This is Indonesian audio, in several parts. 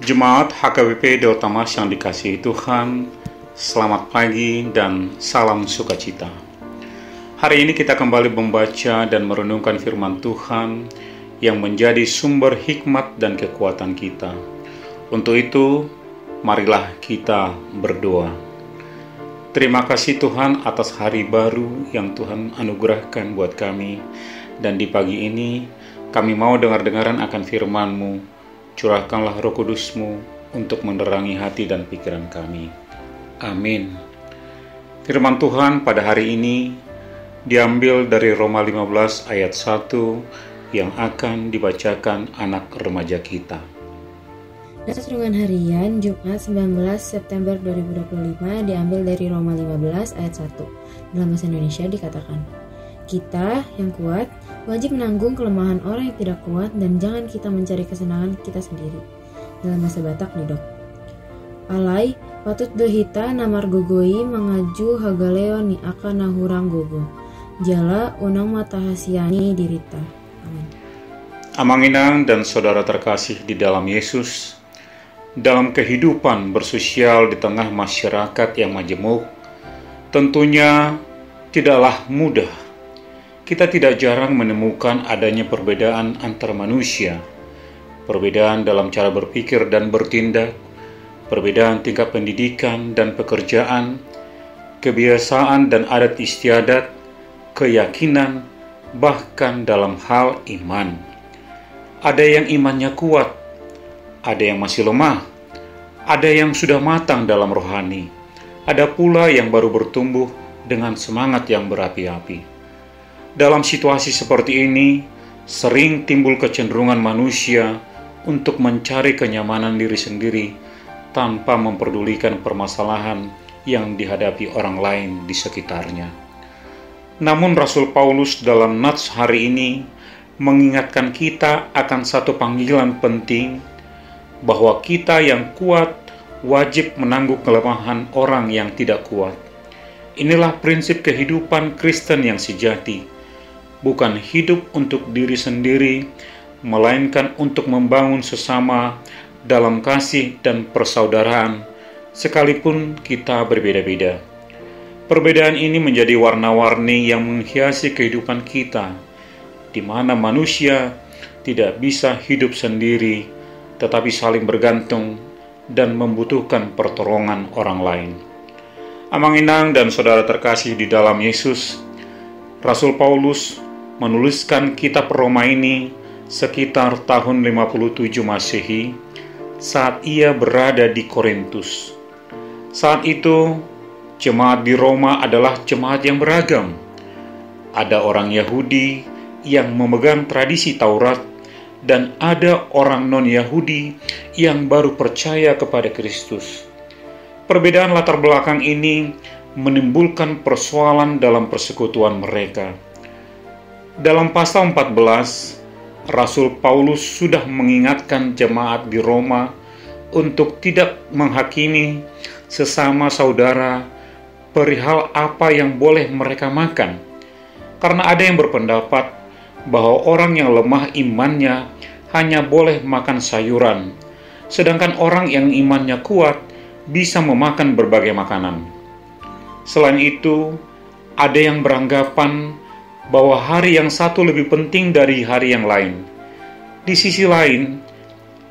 Jemaat HKBP Delta Mas yang dikasihi Tuhan, selamat pagi dan salam sukacita. Hari ini kita kembali membaca dan merenungkan firman Tuhan yang menjadi sumber hikmat dan kekuatan kita. Untuk itu, marilah kita berdoa. Terima kasih Tuhan atas hari baru yang Tuhan anugerahkan buat kami. Dan di pagi ini, kami mau dengar-dengaran akan firman-Mu. Curahkanlah Roh Kudus-Mu untuk menerangi hati dan pikiran kami. Amin. Firman Tuhan pada hari ini diambil dari Roma 15 ayat 1 yang akan dibacakan anak remaja kita. Nats Renungan Harian Jumat 19 September 2025 diambil dari Roma 15 ayat 1. Dalam bahasa Indonesia dikatakan, kita yang kuat wajib menanggung kelemahan orang yang tidak kuat dan jangan kita mencari kesenangan kita sendiri. Dalam bahasa Batak Nidok. Alai patut dehita namar gogoi mengaju hagaleo ni akan nahurang gogo. Jala unang matahasiani dirita. Amin. Amanginang dan saudara terkasih di dalam Yesus, dalam kehidupan bersosial di tengah masyarakat yang majemuk, tentunya tidaklah mudah. Kita tidak jarang menemukan adanya perbedaan antar manusia, perbedaan dalam cara berpikir dan bertindak, perbedaan tingkat pendidikan dan pekerjaan, kebiasaan dan adat istiadat, keyakinan, bahkan dalam hal iman. Ada yang imannya kuat, ada yang masih lemah, ada yang sudah matang dalam rohani, ada pula yang baru bertumbuh dengan semangat yang berapi-api. Dalam situasi seperti ini, sering timbul kecenderungan manusia untuk mencari kenyamanan diri sendiri tanpa memperdulikan permasalahan yang dihadapi orang lain di sekitarnya. Namun Rasul Paulus dalam Nats hari ini mengingatkan kita akan satu panggilan penting bahwa kita yang kuat wajib menanggung kelemahan orang yang tidak kuat. Inilah prinsip kehidupan Kristen yang sejati. Bukan hidup untuk diri sendiri, melainkan untuk membangun sesama dalam kasih dan persaudaraan, sekalipun kita berbeda-beda. Perbedaan ini menjadi warna-warni yang menghiasi kehidupan kita, di mana manusia tidak bisa hidup sendiri, tetapi saling bergantung dan membutuhkan pertolongan orang lain. Amanginang dan saudara terkasih di dalam Yesus, Rasul Paulus menuliskan kitab Roma ini sekitar tahun 57 Masehi saat ia berada di Korintus. Saat itu, jemaat di Roma adalah jemaat yang beragam. Ada orang Yahudi yang memegang tradisi Taurat dan ada orang non-Yahudi yang baru percaya kepada Kristus. Perbedaan latar belakang ini menimbulkan persoalan dalam persekutuan mereka. Dalam pasal 14, Rasul Paulus sudah mengingatkan jemaat di Roma untuk tidak menghakimi sesama saudara perihal apa yang boleh mereka makan. Karena ada yang berpendapat bahwa orang yang lemah imannya hanya boleh makan sayuran, sedangkan orang yang imannya kuat bisa memakan berbagai makanan. Selain itu, ada yang beranggapan bahwa hari yang satu lebih penting dari hari yang lain. Di sisi lain,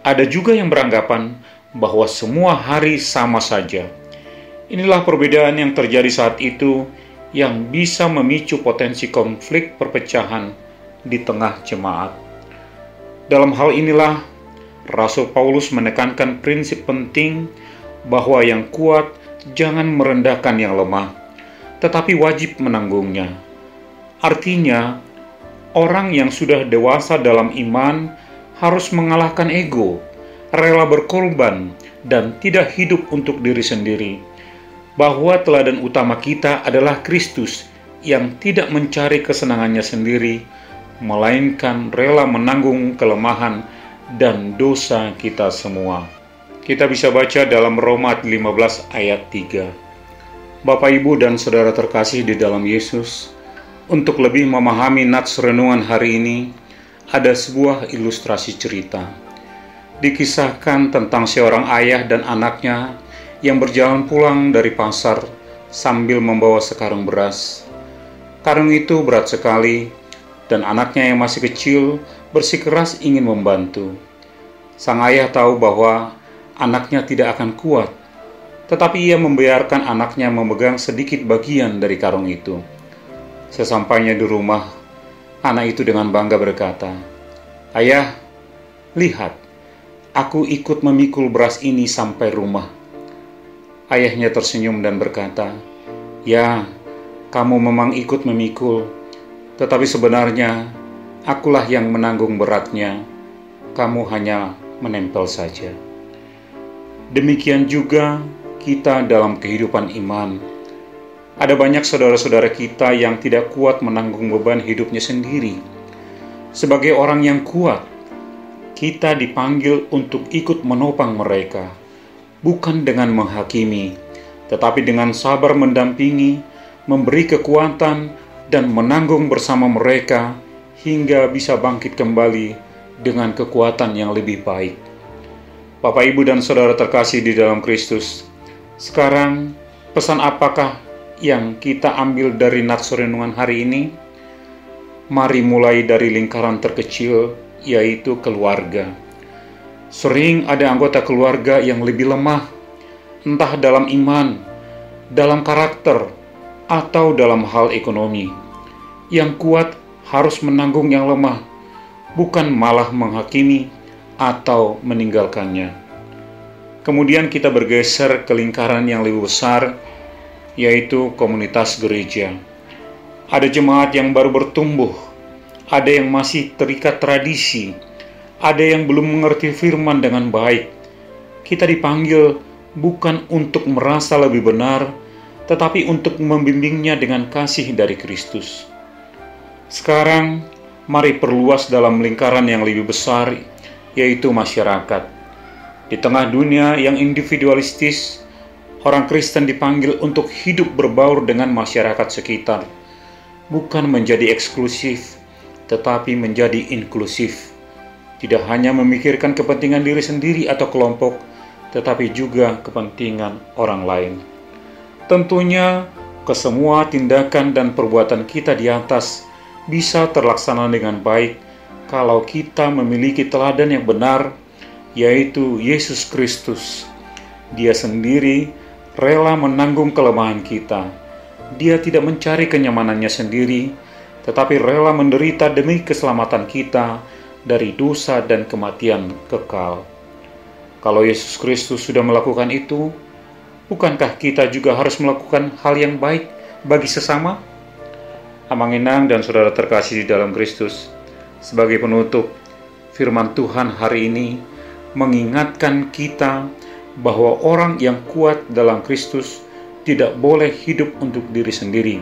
ada juga yang beranggapan bahwa semua hari sama saja. Inilah perbedaan yang terjadi saat itu yang bisa memicu potensi konflik perpecahan di tengah jemaat. Dalam hal inilah, Rasul Paulus menekankan prinsip penting bahwa yang kuat jangan merendahkan yang lemah, tetapi wajib menanggungnya. Artinya, orang yang sudah dewasa dalam iman harus mengalahkan ego, rela berkorban, dan tidak hidup untuk diri sendiri. Bahwa teladan utama kita adalah Kristus yang tidak mencari kesenangannya sendiri, melainkan rela menanggung kelemahan dan dosa kita semua. Kita bisa baca dalam Roma 15 ayat 3. Bapak, Ibu, dan saudara terkasih di dalam Yesus, untuk lebih memahami nats renungan hari ini, ada sebuah ilustrasi cerita. Dikisahkan tentang seorang ayah dan anaknya yang berjalan pulang dari pasar sambil membawa sekarung beras. Karung itu berat sekali, dan anaknya yang masih kecil bersikeras ingin membantu. Sang ayah tahu bahwa anaknya tidak akan kuat, tetapi ia membiarkan anaknya memegang sedikit bagian dari karung itu. Sesampainya di rumah, anak itu dengan bangga berkata, "Ayah, lihat, aku ikut memikul beras ini sampai rumah." Ayahnya tersenyum dan berkata, "Ya, kamu memang ikut memikul, tetapi sebenarnya akulah yang menanggung beratnya. Kamu hanya menempel saja." Demikian juga kita dalam kehidupan iman. Ada banyak saudara-saudara kita yang tidak kuat menanggung beban hidupnya sendiri. Sebagai orang yang kuat, kita dipanggil untuk ikut menopang mereka, bukan dengan menghakimi, tetapi dengan sabar mendampingi, memberi kekuatan, dan menanggung bersama mereka hingga bisa bangkit kembali dengan kekuatan yang lebih baik. Bapak, Ibu, dan Saudara terkasih di dalam Kristus, sekarang pesan apakah yang kita ambil dari nats renungan hari ini? Mari mulai dari lingkaran terkecil, yaitu keluarga. Sering ada anggota keluarga yang lebih lemah, entah dalam iman, dalam karakter, atau dalam hal ekonomi. Yang kuat harus menanggung yang lemah, bukan malah menghakimi atau meninggalkannya. Kemudian kita bergeser ke lingkaran yang lebih besar, yaitu komunitas gereja. Ada jemaat yang baru bertumbuh, ada yang masih terikat tradisi, ada yang belum mengerti firman dengan baik. Kita dipanggil bukan untuk merasa lebih benar, tetapi untuk membimbingnya dengan kasih dari Kristus. Sekarang, mari perluas dalam lingkaran yang lebih besar, yaitu masyarakat. Di tengah dunia yang individualistis, orang Kristen dipanggil untuk hidup berbaur dengan masyarakat sekitar, bukan menjadi eksklusif, tetapi menjadi inklusif. Tidak hanya memikirkan kepentingan diri sendiri atau kelompok, tetapi juga kepentingan orang lain. Tentunya, kesemua tindakan dan perbuatan kita di atas bisa terlaksana dengan baik kalau kita memiliki teladan yang benar, yaitu Yesus Kristus. Dia sendiri rela menanggung kelemahan kita. Dia tidak mencari kenyamanannya sendiri, tetapi rela menderita demi keselamatan kita dari dosa dan kematian kekal. Kalau Yesus Kristus sudah melakukan itu, bukankah kita juga harus melakukan hal yang baik bagi sesama? Amanginang dan saudara terkasih di dalam Kristus, sebagai penutup, firman Tuhan hari ini mengingatkan kita bahwa orang yang kuat dalam Kristus tidak boleh hidup untuk diri sendiri.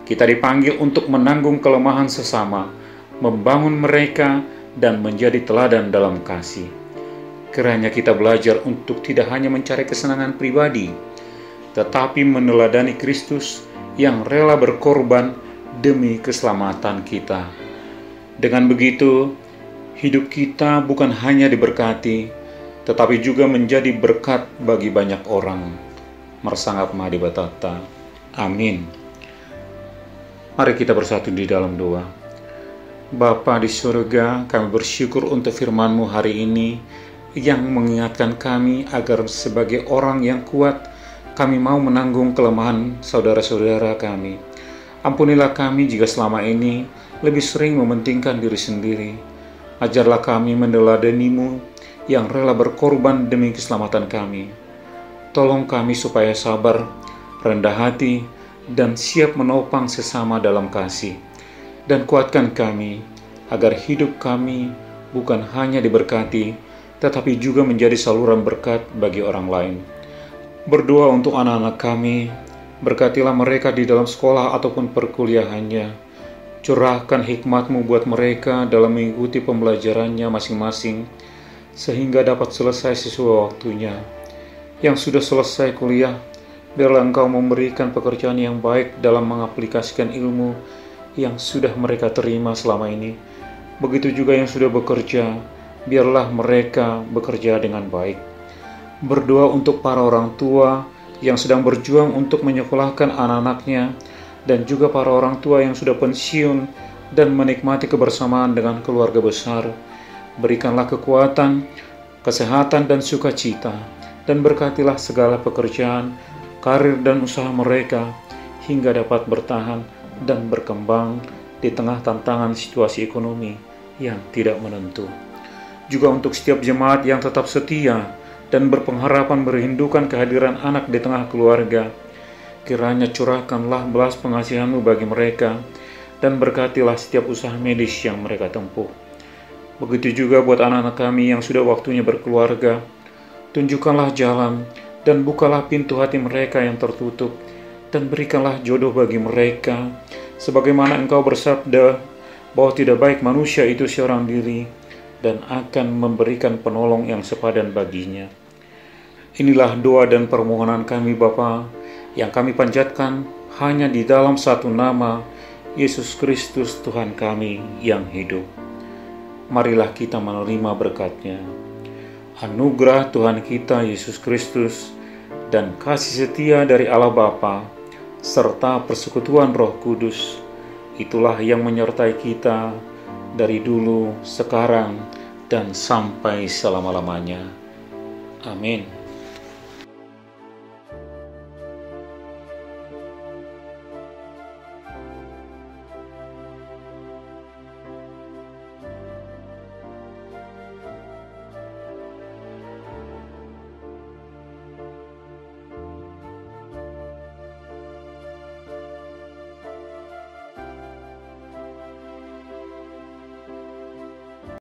Kita dipanggil untuk menanggung kelemahan sesama, membangun mereka, dan menjadi teladan dalam kasih. Kiranya kita belajar untuk tidak hanya mencari kesenangan pribadi, tetapi meneladani Kristus yang rela berkorban demi keselamatan kita. Dengan begitu, hidup kita bukan hanya diberkati, tetapi juga menjadi berkat bagi banyak orang. Marsangat Mahadibatata. Amin. Mari kita bersatu di dalam doa. Bapa di surga, kami bersyukur untuk firman-Mu hari ini yang mengingatkan kami agar sebagai orang yang kuat, kami mau menanggung kelemahan saudara-saudara kami. Ampunilah kami jika selama ini lebih sering mementingkan diri sendiri. Ajarlah kami meneladani-Mu yang rela berkorban demi keselamatan kami. Tolong kami supaya sabar, rendah hati, dan siap menopang sesama dalam kasih. Dan kuatkan kami, agar hidup kami bukan hanya diberkati, tetapi juga menjadi saluran berkat bagi orang lain. Berdoa untuk anak-anak kami, berkatilah mereka di dalam sekolah ataupun perkuliahannya. Curahkan hikmat-Mu buat mereka dalam mengikuti pembelajarannya masing-masing, sehingga dapat selesai sesuai waktunya. Yang sudah selesai kuliah, biarlah Engkau memberikan pekerjaan yang baik dalam mengaplikasikan ilmu yang sudah mereka terima selama ini. Begitu juga yang sudah bekerja, biarlah mereka bekerja dengan baik. Berdoa untuk para orang tua yang sedang berjuang untuk menyekolahkan anak-anaknya, dan juga para orang tua yang sudah pensiun dan menikmati kebersamaan dengan keluarga besar. Berikanlah kekuatan, kesehatan, dan sukacita, dan berkatilah segala pekerjaan, karir, dan usaha mereka hingga dapat bertahan dan berkembang di tengah tantangan situasi ekonomi yang tidak menentu. Juga untuk setiap jemaat yang tetap setia dan berpengharapan merindukan kehadiran anak di tengah keluarga, kiranya curahkanlah belas pengasihan-Mu bagi mereka, dan berkatilah setiap usaha medis yang mereka tempuh. Begitu juga buat anak-anak kami yang sudah waktunya berkeluarga, tunjukkanlah jalan dan bukalah pintu hati mereka yang tertutup, dan berikanlah jodoh bagi mereka, sebagaimana Engkau bersabda bahwa tidak baik manusia itu seorang diri, dan akan memberikan penolong yang sepadan baginya. Inilah doa dan permohonan kami Bapa, yang kami panjatkan hanya di dalam satu nama, Yesus Kristus Tuhan kami yang hidup. Marilah kita menerima berkat-Nya. Anugerah Tuhan kita Yesus Kristus dan kasih setia dari Allah Bapa serta persekutuan Roh Kudus, itulah yang menyertai kita dari dulu, sekarang, dan sampai selama-lamanya. Amin.